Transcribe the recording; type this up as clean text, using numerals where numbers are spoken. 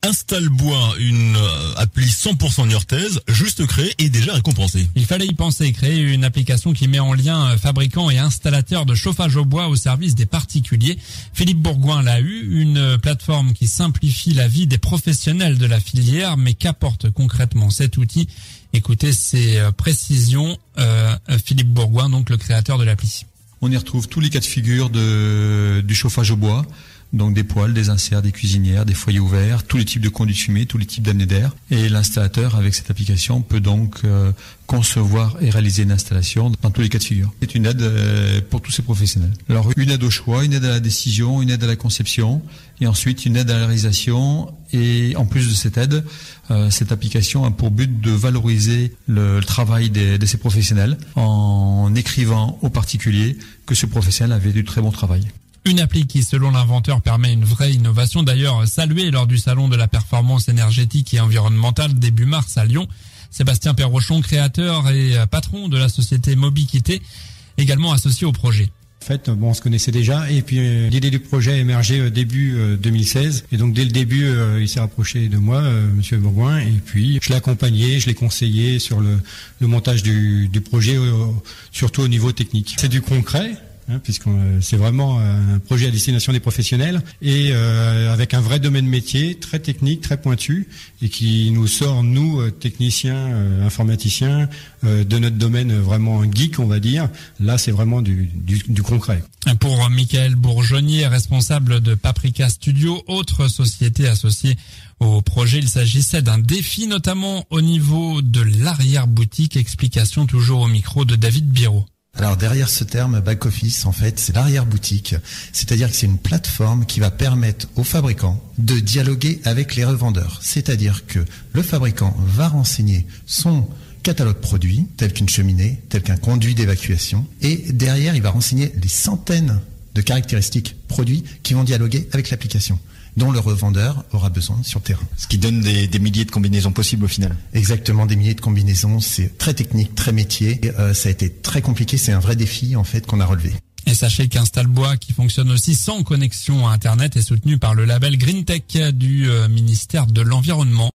Installbois, une appli 100% niortaise, juste créée et déjà récompensée. Il fallait y penser, créer une application qui met en lien fabricants et installateurs de chauffage au bois au service des particuliers. Philippe Bourgoin l'a eu, une plateforme qui simplifie la vie des professionnels de la filière, mais qu'apporte concrètement cet outil? Écoutez ces précisions, Philippe Bourgoin, donc le créateur de l'appli. On y retrouve tous les cas de figure du chauffage au bois. Donc des poêles, des inserts, des cuisinières, des foyers ouverts, tous les types de conduits de fumée, tous les types d'apnées d'air. Et l'installateur, avec cette application, peut donc concevoir et réaliser une installation dans tous les cas de figure. C'est une aide pour tous ces professionnels. Alors une aide au choix, une aide à la décision, une aide à la conception, et ensuite une aide à la réalisation. Et en plus de cette aide, cette application a pour but de valoriser le travail de ces professionnels en écrivant aux particuliers que ce professionnel avait du très bon travail. Une appli qui, selon l'inventeur, permet une vraie innovation, d'ailleurs saluée lors du salon de la performance énergétique et environnementale début mars à Lyon. Sébastien Perrochon, créateur et patron de la société Mobiquité, également associé au projet. En fait, on se connaissait déjà et puis l'idée du projet a émergé début 2016 et donc dès le début, il s'est rapproché de moi, Monsieur Bourgoin, et puis je l'ai accompagné, je l'ai conseillé sur le montage du projet, surtout au niveau technique. C'est du concret. Puisque c'est vraiment un projet à destination des professionnels et avec un vrai domaine métier très technique, très pointu et qui nous sort, nous, techniciens, informaticiens, de notre domaine vraiment geek, on va dire. Là, c'est vraiment du concret. Pour Michael Bourgeonnier, responsable de Paprika Studio, autre société associée au projet, il s'agissait d'un défi, notamment au niveau de l'arrière-boutique. Explication toujours au micro de David Biro. Alors derrière ce terme back-office, en fait, c'est l'arrière-boutique. C'est-à-dire que c'est une plateforme qui va permettre aux fabricants de dialoguer avec les revendeurs. C'est-à-dire que le fabricant va renseigner son catalogue produit, tel qu'une cheminée, tel qu'un conduit d'évacuation. Et derrière, il va renseigner les centaines de caractéristiques produits qui vont dialoguer avec l'application, dont le revendeur aura besoin sur le terrain. Ce qui donne des milliers de combinaisons possibles au final. Exactement, des milliers de combinaisons. C'est très technique, très métier. Ça a été très compliqué. C'est un vrai défi en fait qu'on a relevé. Et sachez qu'Installbois, qui fonctionne aussi sans connexion à Internet, est soutenu par le label GreenTech du ministère de l'Environnement.